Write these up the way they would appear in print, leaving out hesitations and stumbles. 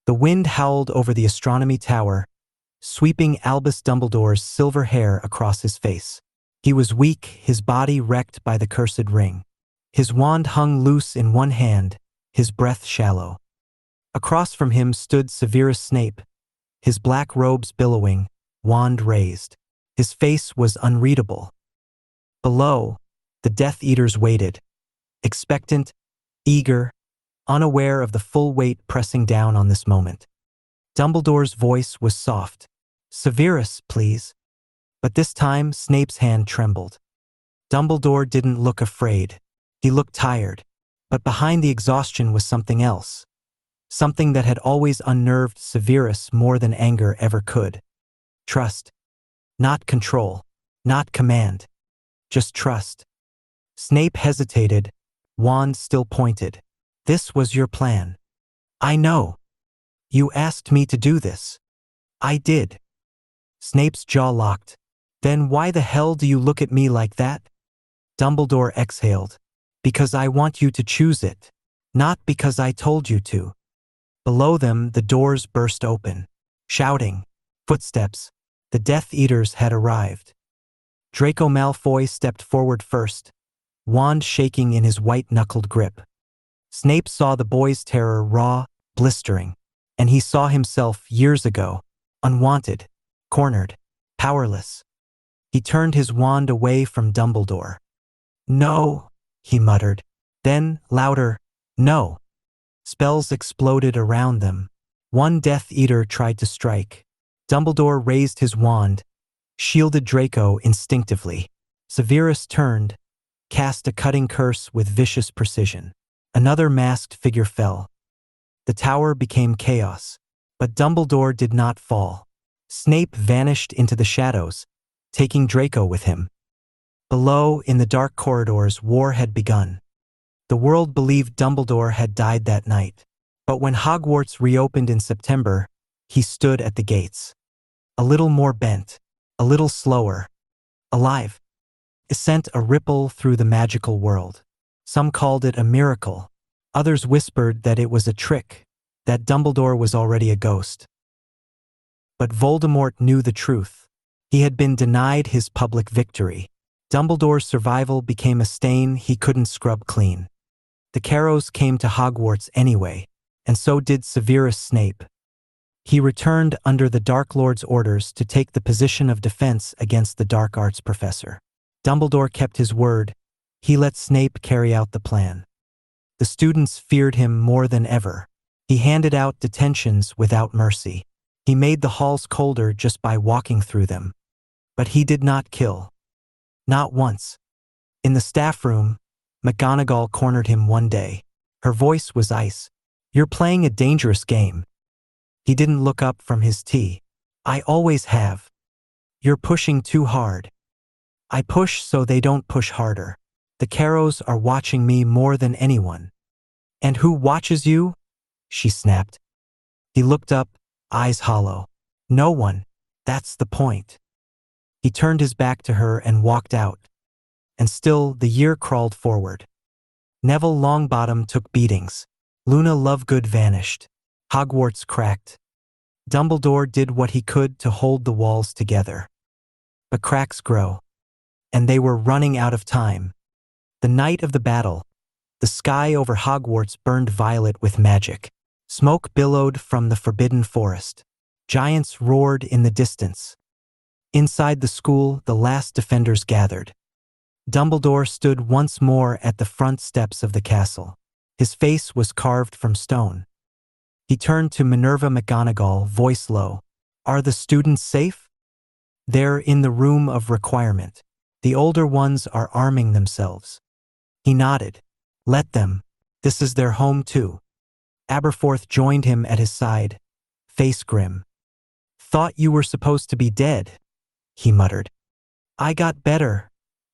The wind howled over the Astronomy Tower, sweeping Albus Dumbledore's silver hair across his face. He was weak, his body wrecked by the cursed ring. His wand hung loose in one hand, his breath shallow. Across from him stood Severus Snape, his black robes billowing, wand raised. His face was unreadable. Below, the Death Eaters waited, expectant, eager, unaware of the full weight pressing down on this moment. Dumbledore's voice was soft. "Severus, please." But this time, Snape's hand trembled. Dumbledore didn't look afraid. He looked tired. But behind the exhaustion was something else. Something that had always unnerved Severus more than anger ever could. Trust. Not control. Not command. Just trust. Snape hesitated, wand still pointed. "This was your plan." "I know. You asked me to do this." "I did." Snape's jaw locked. "Then why the hell do you look at me like that?" Dumbledore exhaled. "Because I want you to choose it. Not because I told you to." Below them, the doors burst open. Shouting. Footsteps. The Death Eaters had arrived. Draco Malfoy stepped forward first, wand shaking in his white-knuckled grip. Snape saw the boy's terror raw, blistering, and he saw himself years ago, unwanted, cornered, powerless. He turned his wand away from Dumbledore. "No," he muttered. Then, louder, "No." Spells exploded around them. One Death Eater tried to strike. Dumbledore raised his wand, shielded Draco instinctively. Severus turned, cast a cutting curse with vicious precision. Another masked figure fell. The tower became chaos. But Dumbledore did not fall. Snape vanished into the shadows, taking Draco with him. Below, in the dark corridors, war had begun. The world believed Dumbledore had died that night. But when Hogwarts reopened in September, he stood at the gates. A little more bent, a little slower, alive. It sent a ripple through the magical world. Some called it a miracle. Others whispered that it was a trick, that Dumbledore was already a ghost. But Voldemort knew the truth. He had been denied his public victory. Dumbledore's survival became a stain he couldn't scrub clean. The Carrows came to Hogwarts anyway, and so did Severus Snape. He returned under the Dark Lord's orders to take the position of defense against the dark arts professor. Dumbledore kept his word. He let Snape carry out the plan. The students feared him more than ever. He handed out detentions without mercy. He made the halls colder just by walking through them. But he did not kill. Not once. In the staff room, McGonagall cornered him one day. Her voice was ice. "You're playing a dangerous game." He didn't look up from his tea. "I always have." "You're pushing too hard." "I push so they don't push harder. The Carrows are watching me more than anyone." "And who watches you?" she snapped. He looked up, eyes hollow. "No one. That's the point." He turned his back to her and walked out. And still, the year crawled forward. Neville Longbottom took beatings. Luna Lovegood vanished. Hogwarts cracked. Dumbledore did what he could to hold the walls together. But cracks grow. And they were running out of time. The night of the battle, the sky over Hogwarts burned violet with magic. Smoke billowed from the forbidden forest. Giants roared in the distance. Inside the school, the last defenders gathered. Dumbledore stood once more at the front steps of the castle. His face was carved from stone. He turned to Minerva McGonagall, voice low. "Are the students safe?" "They're in the room of requirement. The older ones are arming themselves." He nodded. "Let them. This is their home too." Aberforth joined him at his side, face grim. "Thought you were supposed to be dead," he muttered. "I got better,"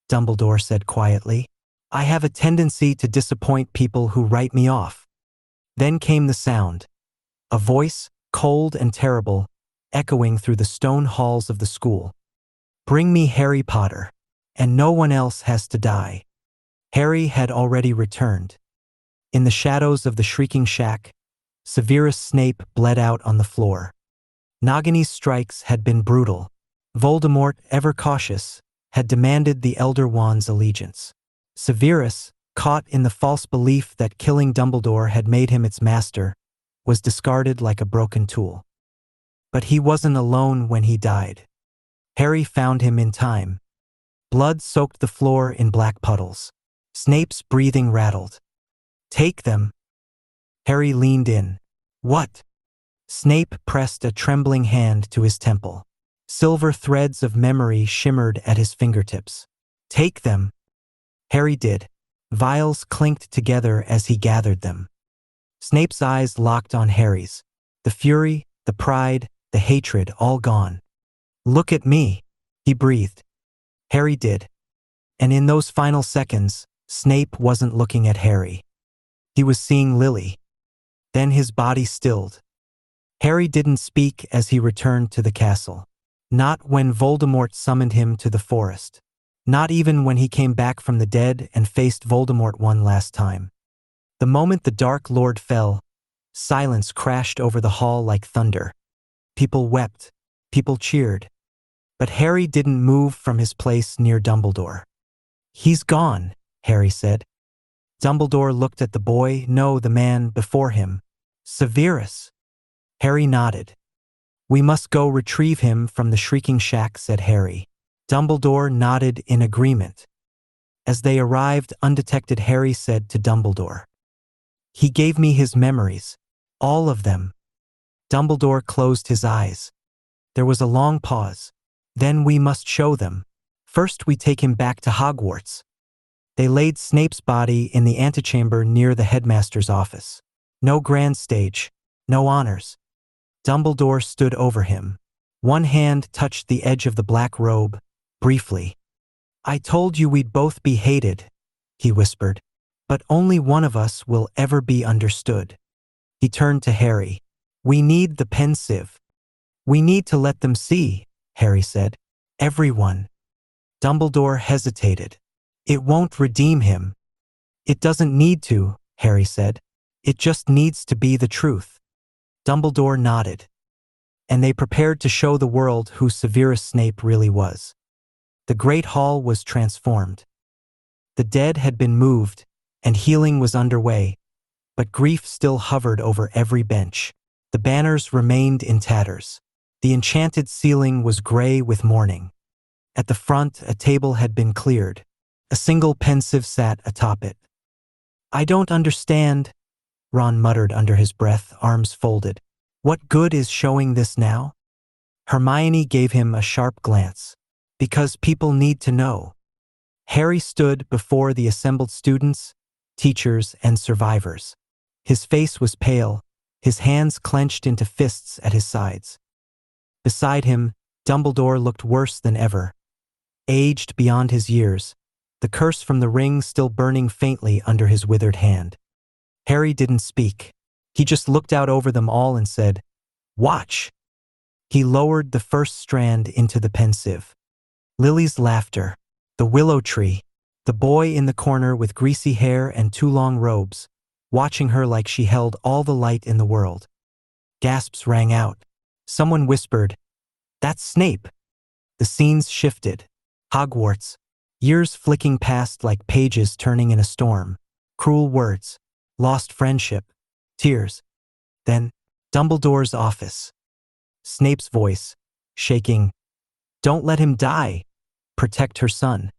Dumbledore said quietly. "I have a tendency to disappoint people who write me off." Then came the sound. A voice, cold and terrible, echoing through the stone halls of the school. "Bring me Harry Potter, and no one else has to die." Harry had already returned. In the shadows of the shrieking shack, Severus Snape bled out on the floor. Nagini's strikes had been brutal. Voldemort, ever cautious, had demanded the Elder Wand's allegiance. Severus, caught in the false belief that killing Dumbledore had made him its master, was discarded like a broken tool. But he wasn't alone when he died. Harry found him in time. Blood soaked the floor in black puddles. Snape's breathing rattled. "Take them." Harry leaned in. "What?" Snape pressed a trembling hand to his temple. Silver threads of memory shimmered at his fingertips. "Take them." Harry did. Vials clinked together as he gathered them. Snape's eyes locked on Harry's. The fury, the pride, the hatred all gone. "Look at me," he breathed. Harry did. And in those final seconds, Snape wasn't looking at Harry. He was seeing Lily. Then his body stilled. Harry didn't speak as he returned to the castle. Not when Voldemort summoned him to the forest. Not even when he came back from the dead and faced Voldemort one last time. The moment the Dark Lord fell, silence crashed over the hall like thunder. People wept. People cheered. But Harry didn't move from his place near Dumbledore. "He's gone," Harry said. Dumbledore looked at the boy, no, the man before him. "Severus." Harry nodded. "We must go retrieve him from the Shrieking Shack," said Harry. Dumbledore nodded in agreement. As they arrived undetected, Harry said to Dumbledore, "He gave me his memories. All of them." Dumbledore closed his eyes. There was a long pause. "Then we must show them. First we take him back to Hogwarts." They laid Snape's body in the antechamber near the headmaster's office. No grand stage. No honors. Dumbledore stood over him. One hand touched the edge of the black robe, briefly. "I told you we'd both be hated," he whispered. "But only one of us will ever be understood." He turned to Harry. "We need the pensieve. We need to let them see," Harry said. "Everyone." Dumbledore hesitated. "It won't redeem him." "It doesn't need to," Harry said. "It just needs to be the truth." Dumbledore nodded. And they prepared to show the world who Severus Snape really was. The Great Hall was transformed. The dead had been moved, and healing was underway, but grief still hovered over every bench. The banners remained in tatters. The enchanted ceiling was gray with mourning. At the front, a table had been cleared. A single pensieve sat atop it. "I don't understand," Ron muttered under his breath, arms folded. "What good is showing this now?" Hermione gave him a sharp glance. "Because people need to know." Harry stood before the assembled students, teachers, and survivors. His face was pale, his hands clenched into fists at his sides. Beside him, Dumbledore looked worse than ever. Aged beyond his years, the curse from the ring still burning faintly under his withered hand. Harry didn't speak. He just looked out over them all and said, "Watch." He lowered the first strand into the pensieve. Lily's laughter, the willow tree, the boy in the corner with greasy hair and 2 long robes, watching her like she held all the light in the world. Gasps rang out. Someone whispered, "That's Snape." The scenes shifted. Hogwarts, years flicking past like pages turning in a storm. Cruel words, lost friendship, tears. Then, Dumbledore's office. Snape's voice, shaking, "Don't let him die. Protect her son."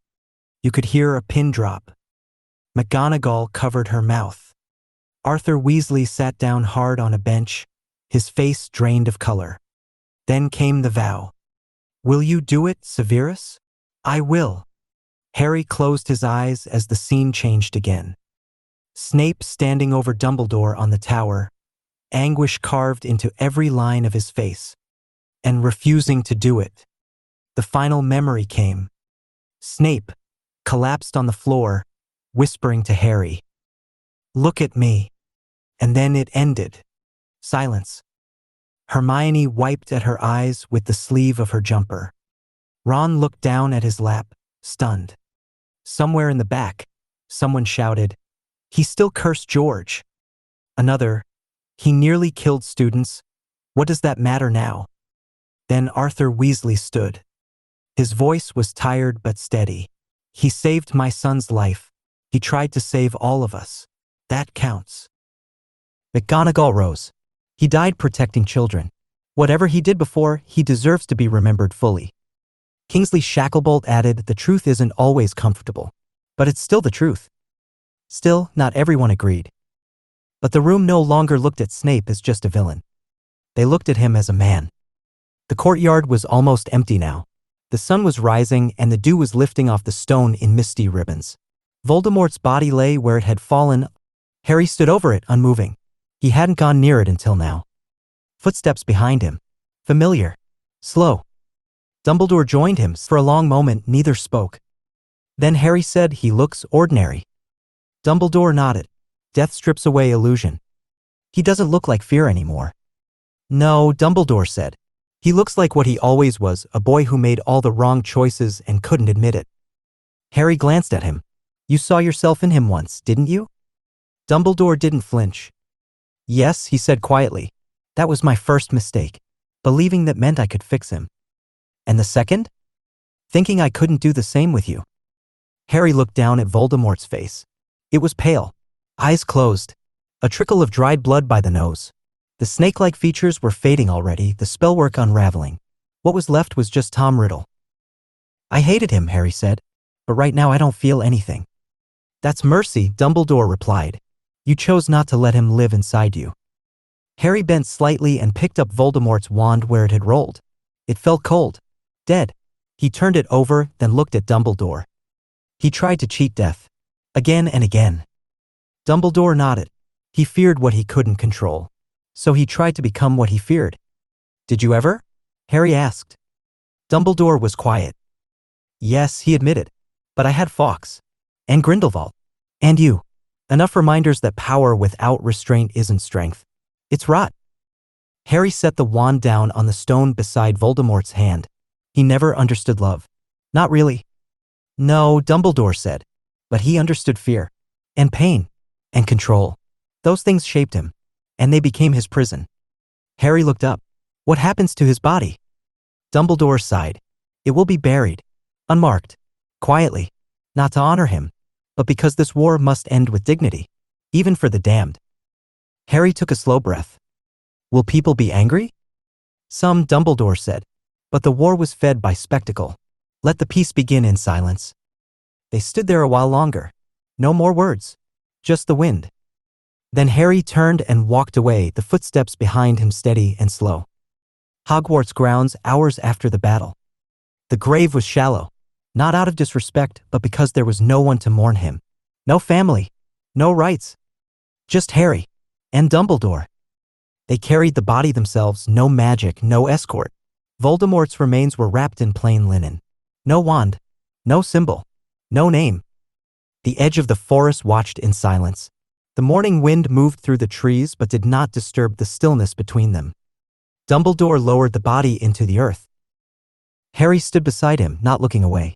You could hear a pin drop. McGonagall covered her mouth. Arthur Weasley sat down hard on a bench, his face drained of color. Then came the vow. "Will you do it, Severus?" "I will." Harry closed his eyes as the scene changed again. Snape standing over Dumbledore on the tower, anguish carved into every line of his face, and refusing to do it. The final memory came. Snape collapsed on the floor, whispering to Harry, "Look at me." And then it ended. Silence. Hermione wiped at her eyes with the sleeve of her jumper. Ron looked down at his lap, stunned. Somewhere in the back, someone shouted, "He still cursed George." Another, He nearly killed students. What does that matter now? Then Arthur Weasley stood. His voice was tired but steady. He saved my son's life. He tried to save all of us. That counts. McGonagall rose. He died protecting children. Whatever he did before, he deserves to be remembered fully. Kingsley Shacklebolt added, the truth isn't always comfortable. But it's still the truth. Still, not everyone agreed. But the room no longer looked at Snape as just a villain. They looked at him as a man. The courtyard was almost empty now. The sun was rising and the dew was lifting off the stone in misty ribbons. Voldemort's body lay where it had fallen. Harry stood over it, unmoving. He hadn't gone near it until now. Footsteps behind him. Familiar. Slow. Dumbledore joined him. For a long moment, neither spoke. Then Harry said, he looks ordinary. Dumbledore nodded. Death strips away illusion. He doesn't look like fear anymore. No, Dumbledore said. He looks like what he always was, a boy who made all the wrong choices and couldn't admit it. Harry glanced at him. You saw yourself in him once, didn't you? Dumbledore didn't flinch. Yes, he said quietly. That was my first mistake. Believing that meant I could fix him. And the second? Thinking I couldn't do the same with you. Harry looked down at Voldemort's face. It was pale. Eyes closed. A trickle of dried blood by the nose. The snake-like features were fading already, the spellwork unraveling. What was left was just Tom Riddle. I hated him, Harry said. But right now I don't feel anything. That's mercy, Dumbledore replied. You chose not to let him live inside you. Harry bent slightly and picked up Voldemort's wand where it had rolled. It felt cold. Dead. He turned it over, then looked at Dumbledore. He tried to cheat death. Again and again. Dumbledore nodded. He feared what he couldn't control. So he tried to become what he feared. Did you ever? Harry asked. Dumbledore was quiet. Yes, he admitted. But I had Fawkes. And Grindelwald. And you. Enough reminders that power without restraint isn't strength. It's rot. Harry set the wand down on the stone beside Voldemort's hand. He never understood love. Not really. No, Dumbledore said. But he understood fear. And pain. And control. Those things shaped him. And they became his prison. Harry looked up. What happens to his body? Dumbledore sighed. It will be buried. Unmarked. Quietly. Not to honor him. But because this war must end with dignity. Even for the damned. Harry took a slow breath. Will people be angry? Some, Dumbledore said. But the war was fed by spectacle. Let the peace begin in silence. They stood there a while longer. No more words. Just the wind. Then Harry turned and walked away, the footsteps behind him steady and slow. Hogwarts grounds, hours after the battle. The grave was shallow. Not out of disrespect, but because there was no one to mourn him. No family. No rights. Just Harry. And Dumbledore. They carried the body themselves, no magic, no escort. Voldemort's remains were wrapped in plain linen. No wand. No symbol. No name. The edge of the forest watched in silence. The morning wind moved through the trees but did not disturb the stillness between them. Dumbledore lowered the body into the earth. Harry stood beside him, not looking away.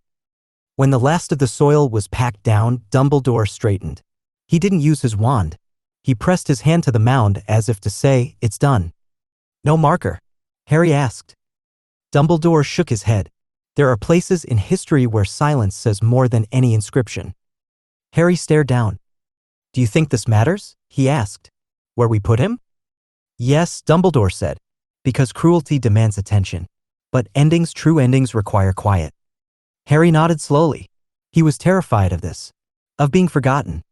When the last of the soil was packed down, Dumbledore straightened. He didn't use his wand. He pressed his hand to the mound as if to say, it's done. No marker? Harry asked. Dumbledore shook his head. There are places in history where silence says more than any inscription. Harry stared down. Do you think this matters? He asked. Where we put him? Yes, Dumbledore said. Because cruelty demands attention. But endings, true endings, require quiet. Harry nodded slowly. He was terrified of this. Of being forgotten.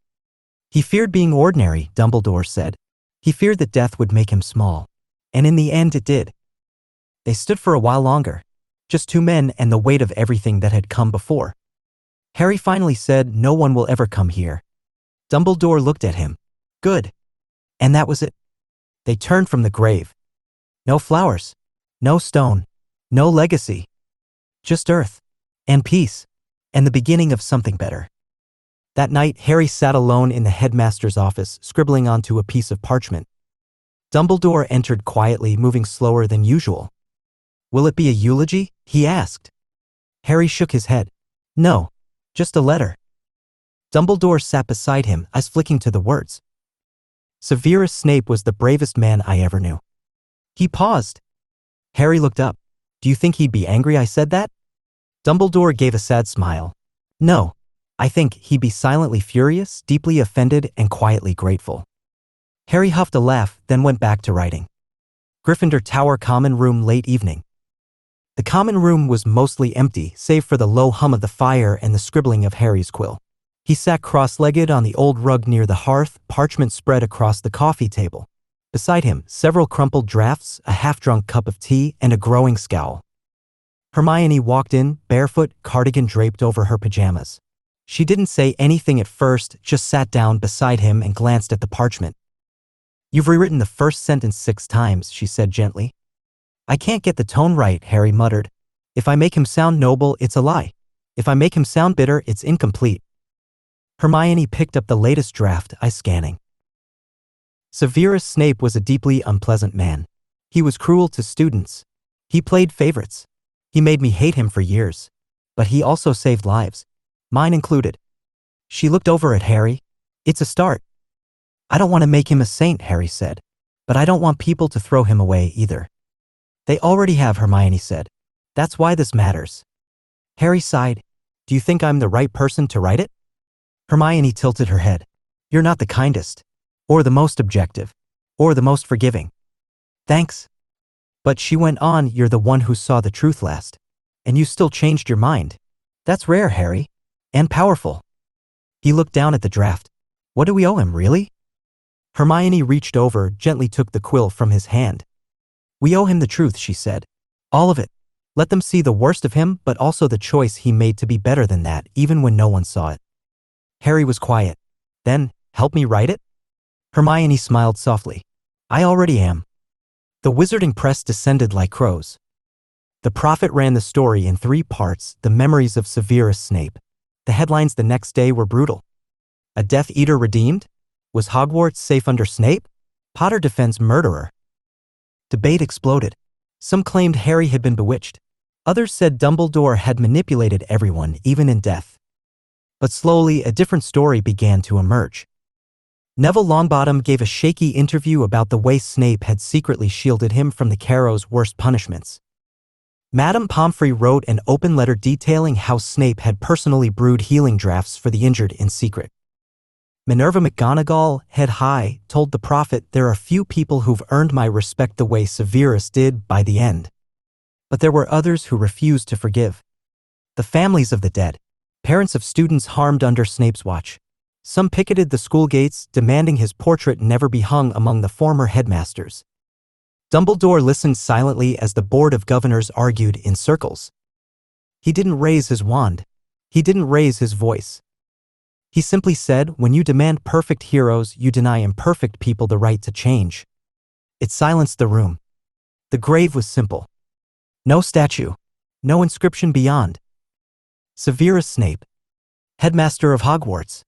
He feared being ordinary, Dumbledore said. He feared that death would make him small. And in the end it did. They stood for a while longer. Just two men and the weight of everything that had come before. Harry finally said, no one will ever come here. Dumbledore looked at him. Good. And that was it. They turned from the grave. No flowers. No stone. No legacy. Just earth. And peace. And the beginning of something better. That night, Harry sat alone in the headmaster's office, scribbling onto a piece of parchment. Dumbledore entered quietly, moving slower than usual. Will it be a eulogy? He asked. Harry shook his head. No. Just a letter. Dumbledore sat beside him, eyes flicking to the words. Severus Snape was the bravest man I ever knew. He paused. Harry looked up. Do you think he'd be angry I said that? Dumbledore gave a sad smile. No. I think he'd be silently furious, deeply offended, and quietly grateful. Harry huffed a laugh, then went back to writing. Gryffindor Tower Common Room, late evening. The common room was mostly empty, save for the low hum of the fire and the scribbling of Harry's quill. He sat cross-legged on the old rug near the hearth, parchment spread across the coffee table. Beside him, several crumpled drafts, a half-drunk cup of tea, and a growing scowl. Hermione walked in, barefoot, cardigan draped over her pajamas. She didn't say anything at first, just sat down beside him and glanced at the parchment. You've rewritten the first sentence 6 times, she said gently. I can't get the tone right, Harry muttered. If I make him sound noble, it's a lie. If I make him sound bitter, it's incomplete. Hermione picked up the latest draft, scanning. Severus Snape was a deeply unpleasant man. He was cruel to students. He played favorites. He made me hate him for years. But he also saved lives. Mine included. She looked over at Harry. It's a start. I don't want to make him a saint, Harry said. But I don't want people to throw him away either. They already have, Hermione said. That's why this matters. Harry sighed. Do you think I'm the right person to write it? Hermione tilted her head. You're not the kindest. Or the most objective. Or the most forgiving. Thanks. But she went on, you're the one who saw the truth last. And you still changed your mind. That's rare, Harry. And powerful. He looked down at the draft. What do we owe him, really? Hermione reached over, gently took the quill from his hand. We owe him the truth, she said. All of it. Let them see the worst of him, but also the choice he made to be better than that, even when no one saw it. Harry was quiet. Then, help me write it? Hermione smiled softly. I already am. The wizarding press descended like crows. The prophet ran the story in 3 parts, The Memories of Severus Snape. The headlines the next day were brutal. A Death Eater redeemed? Was Hogwarts safe under Snape? Potter defends murderer. Debate exploded. Some claimed Harry had been bewitched. Others said Dumbledore had manipulated everyone, even in death. But slowly, a different story began to emerge. Neville Longbottom gave a shaky interview about the way Snape had secretly shielded him from the Carrow's worst punishments. Madame Pomfrey wrote an open letter detailing how Snape had personally brewed healing drafts for the injured in secret. Minerva McGonagall, head high, told the prophet there are few people who've earned my respect the way Severus did by the end. But there were others who refused to forgive. The families of the dead, parents of students harmed under Snape's watch. Some picketed the school gates, demanding his portrait never be hung among the former headmasters. Dumbledore listened silently as the Board of Governors argued in circles. He didn't raise his wand. He didn't raise his voice. He simply said, when you demand perfect heroes, you deny imperfect people the right to change. It silenced the room. The grave was simple. No statue. No inscription beyond. Severus Snape, headmaster of Hogwarts.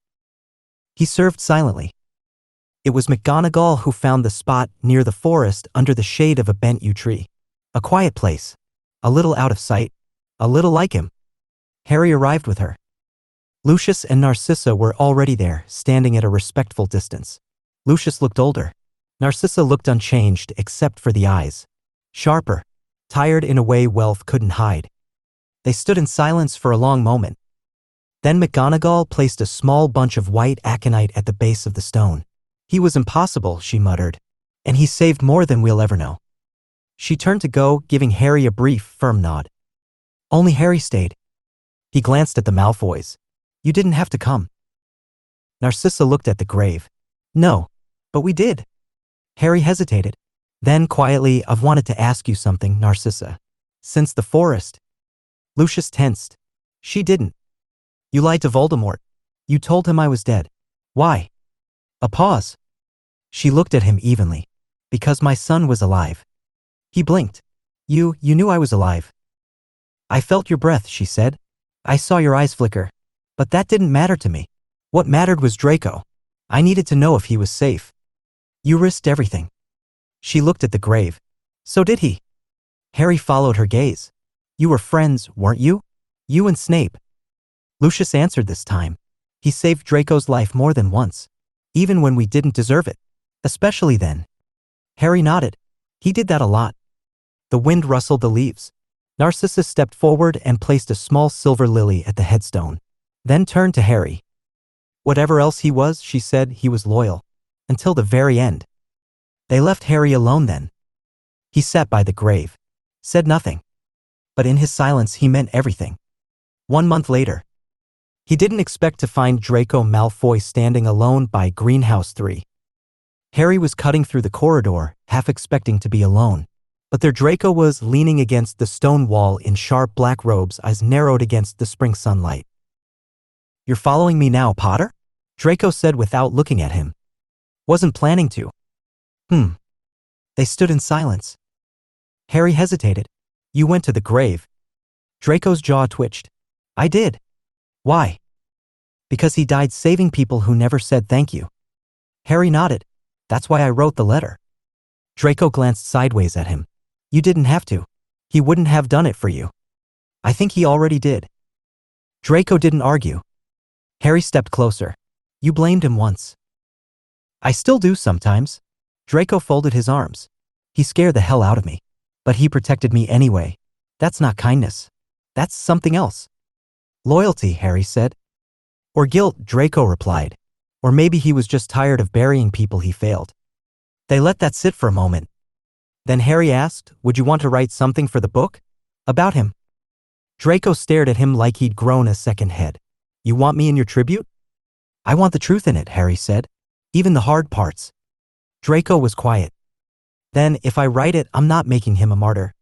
He served silently. It was McGonagall who found the spot near the forest under the shade of a bent yew tree. A quiet place. A little out of sight. A little like him. Harry arrived with her. Lucius and Narcissa were already there, standing at a respectful distance. Lucius looked older. Narcissa looked unchanged except for the eyes. Sharper. Tired in a way wealth couldn't hide. They stood in silence for a long moment. Then McGonagall placed a small bunch of white aconite at the base of the stone. He was impossible, she muttered. And he saved more than we'll ever know. She turned to go, giving Harry a brief, firm nod. Only Harry stayed. He glanced at the Malfoys. You didn't have to come. Narcissa looked at the grave. No, but we did. Harry hesitated. Then quietly, I've wanted to ask you something, Narcissa. Since the forest. Lucius tensed. She didn't. You lied to Voldemort. You told him I was dead. Why? A pause. She looked at him evenly. Because my son was alive. He blinked. You knew I was alive. I felt your breath, she said. I saw your eyes flicker. But that didn't matter to me. What mattered was Draco. I needed to know if he was safe. You risked everything. She looked at the grave. So did he. Harry followed her gaze. You were friends, weren't you? You and Snape. Lucius answered this time. He saved Draco's life more than once. Even when we didn't deserve it. Especially then. Harry nodded. He did that a lot. The wind rustled the leaves. Narcissus stepped forward and placed a small silver lily at the headstone. Then turned to Harry. Whatever else he was, she said, he was loyal. Until the very end. They left Harry alone then. He sat by the grave. Said nothing. But in his silence he meant everything. 1 month later. He didn't expect to find Draco Malfoy standing alone by Greenhouse 3. Harry was cutting through the corridor, half expecting to be alone. But there Draco was leaning against the stone wall in sharp black robes, eyes narrowed against the spring sunlight. "You're following me now, Potter?" Draco said without looking at him. "Wasn't planning to." They stood in silence. Harry hesitated. "You went to the grave." Draco's jaw twitched. "I did." "Why?" "Because he died saving people who never said thank you." Harry nodded. "That's why I wrote the letter." Draco glanced sideways at him. "You didn't have to. He wouldn't have done it for you." "I think he already did." Draco didn't argue. Harry stepped closer. "You blamed him once." "I still do sometimes." Draco folded his arms. "He scared the hell out of me. But he protected me anyway. That's not kindness. That's something else." "Loyalty," Harry said. "Or guilt," Draco replied. "Or maybe he was just tired of burying people he failed." They let that sit for a moment. Then Harry asked, "Would you want to write something for the book? About him?" Draco stared at him like he'd grown a second head. "You want me in your tribute?" "I want the truth in it," Harry said. "Even the hard parts." Draco was quiet. "Then, if I write it, I'm not making him a martyr."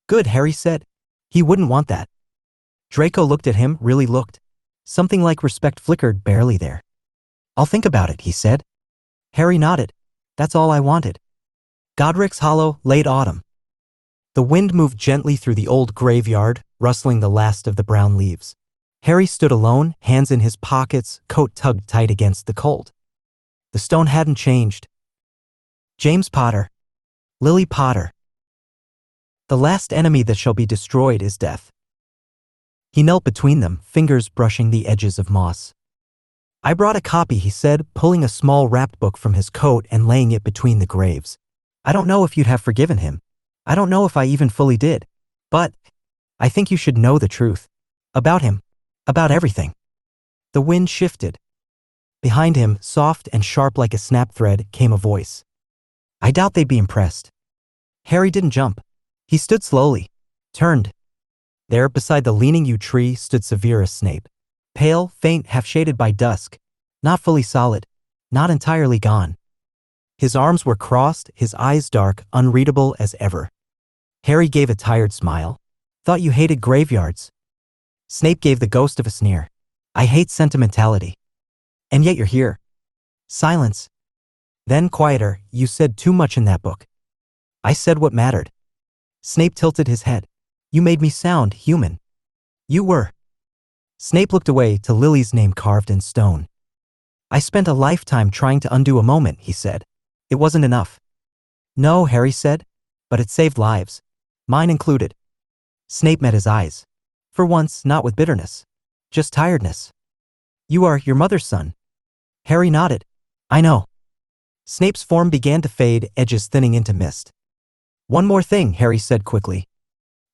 "Good," Harry said. "He wouldn't want that." Draco looked at him, really looked. Something like respect flickered barely there. "I'll think about it," he said. Harry nodded. "That's all I wanted." Godric's Hollow, late autumn. The wind moved gently through the old graveyard, rustling the last of the brown leaves. Harry stood alone, hands in his pockets, coat tugged tight against the cold. The stone hadn't changed. James Potter. Lily Potter. The last enemy that shall be destroyed is death. He knelt between them, fingers brushing the edges of moss. "I brought a copy," he said, pulling a small wrapped book from his coat and laying it between the graves. "I don't know if you'd have forgiven him. I don't know if I even fully did. But I think you should know the truth. About him. About everything." The wind shifted. Behind him, soft and sharp like a snap thread, came a voice. "I doubt they'd be impressed." Harry didn't jump. He stood slowly. Turned. There, beside the leaning yew tree, stood Severus Snape. Pale, faint, half-shaded by dusk. Not fully solid. Not entirely gone. His arms were crossed, his eyes dark, unreadable as ever. Harry gave a tired smile. "Thought you hated graveyards." Snape gave the ghost of a sneer. "I hate sentimentality. And yet you're here." Silence. Then quieter, "You said too much in that book." "I said what mattered." Snape tilted his head. "You made me sound human." "You were." Snape looked away to Lily's name carved in stone. "I spent a lifetime trying to undo a moment," he said. "It wasn't enough." "No," Harry said, "but it saved lives. Mine included." Snape met his eyes. For once, not with bitterness. Just tiredness. "You are your mother's son." Harry nodded. "I know." Snape's form began to fade, edges thinning into mist. "One more thing," Harry said quickly.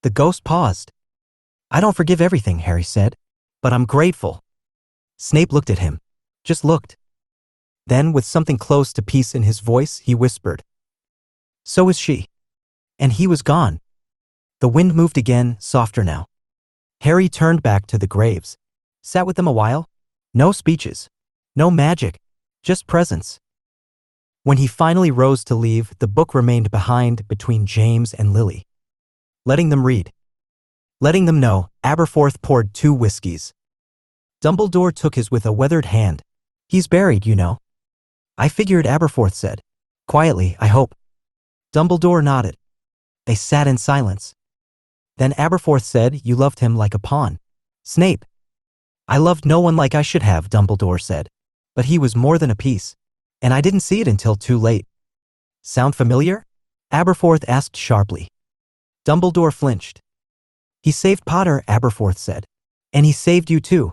The ghost paused. "I don't forgive everything," Harry said. "But I'm grateful." Snape looked at him. Just looked. Then, with something close to peace in his voice, he whispered, "So is she." And he was gone. The wind moved again, softer now. Harry turned back to the graves. Sat with them a while. No speeches. No magic. Just presence. When he finally rose to leave, the book remained behind between James and Lily. Letting them read. Letting them know, Aberforth poured 2 whiskeys. Dumbledore took his with a weathered hand. "He's buried, you know." "I figured," Aberforth said. "Quietly, I hope." Dumbledore nodded. They sat in silence. Then Aberforth said, "You loved him like a pawn." "Snape." "I loved no one like I should have," Dumbledore said. "But he was more than a piece. And I didn't see it until too late." "Sound familiar?" Aberforth asked sharply. Dumbledore flinched. "He saved Potter," Aberforth said. "And he saved you too."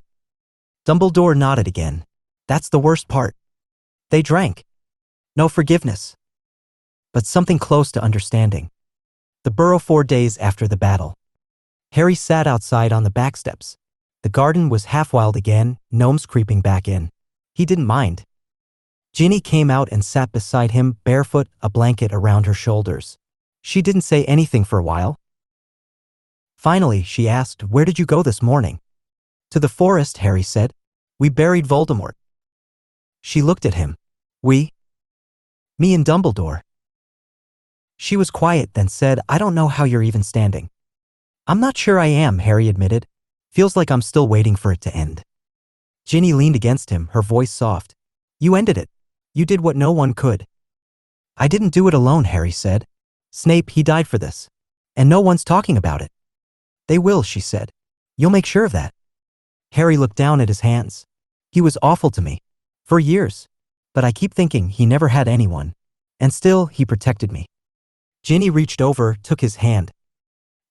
Dumbledore nodded again. "That's the worst part." They drank. No forgiveness, but something close to understanding. The Burrow 4 days after the battle. Harry sat outside on the back steps. The garden was half wild again, gnomes creeping back in. He didn't mind. Ginny came out and sat beside him, barefoot, a blanket around her shoulders. She didn't say anything for a while. Finally, she asked, "Where did you go this morning?" "To the forest," Harry said. "We buried Voldemort." She looked at him. "We?" "Me and Dumbledore." She was quiet, then said, "I don't know how you're even standing." "I'm not sure I am," Harry admitted. "Feels like I'm still waiting for it to end." Ginny leaned against him, her voice soft. "You ended it. You did what no one could." "I didn't do it alone," Harry said. "Snape, he died for this. And no one's talking about it." "They will," she said. "You'll make sure of that." Harry looked down at his hands. "He was awful to me. For years. But I keep thinking he never had anyone. And still, he protected me." Ginny reached over, took his hand.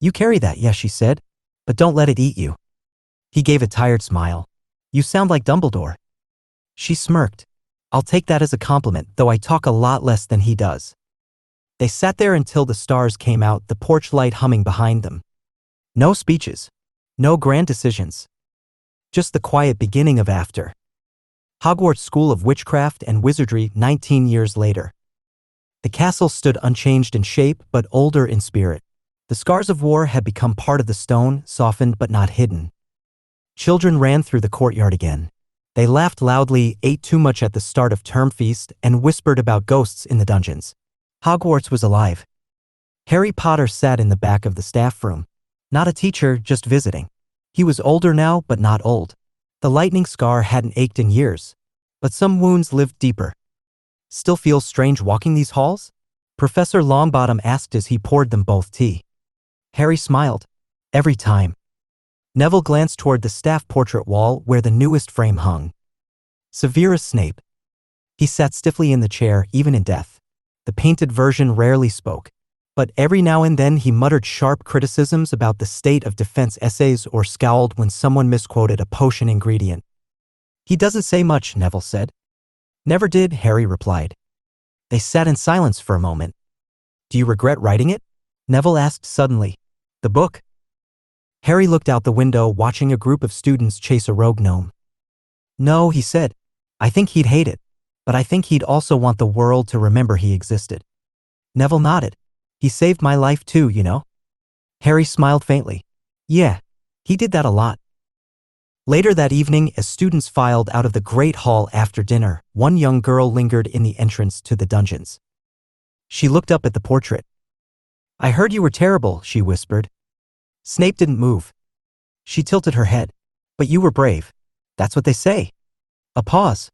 "You carry that, yes," she said. "But don't let it eat you." He gave a tired smile. "You sound like Dumbledore." She smirked. "I'll take that as a compliment, though I talk a lot less than he does." They sat there until the stars came out, the porch light humming behind them. No speeches. No grand decisions. Just the quiet beginning of after. Hogwarts School of Witchcraft and Wizardry 19 years later. The castle stood unchanged in shape, but older in spirit. The scars of war had become part of the stone, softened but not hidden. Children ran through the courtyard again. They laughed loudly, ate too much at the start of term feast, and whispered about ghosts in the dungeons. Hogwarts was alive. Harry Potter sat in the back of the staff room. Not a teacher, just visiting. He was older now, but not old. The lightning scar hadn't ached in years. But some wounds lived deeper. "Still feels strange walking these halls?" Professor Longbottom asked as he poured them both tea. Harry smiled. "Every time." Neville glanced toward the staff portrait wall where the newest frame hung. Severus Snape. He sat stiffly in the chair, even in death. The painted version rarely spoke. But every now and then he muttered sharp criticisms about the state of defense essays or scowled when someone misquoted a potion ingredient. "He doesn't say much," Neville said. "Never did," Harry replied. They sat in silence for a moment. "Do you regret writing it?" Neville asked suddenly. "The book?" Harry looked out the window, watching a group of students chase a rogue gnome. "No," he said. "I think he'd hate it. But I think he'd also want the world to remember he existed." Neville nodded. "He saved my life too, you know." Harry smiled faintly. "Yeah, he did that a lot." Later that evening, as students filed out of the Great Hall after dinner, one young girl lingered in the entrance to the dungeons. She looked up at the portrait. "I heard you were terrible," she whispered. Snape didn't move. She tilted her head. "But you were brave. That's what they say." A pause.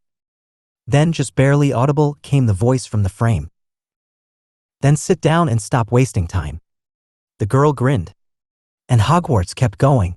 Then, just barely audible, came the voice from the frame. "Then sit down and stop wasting time." The girl grinned. And Hogwarts kept going.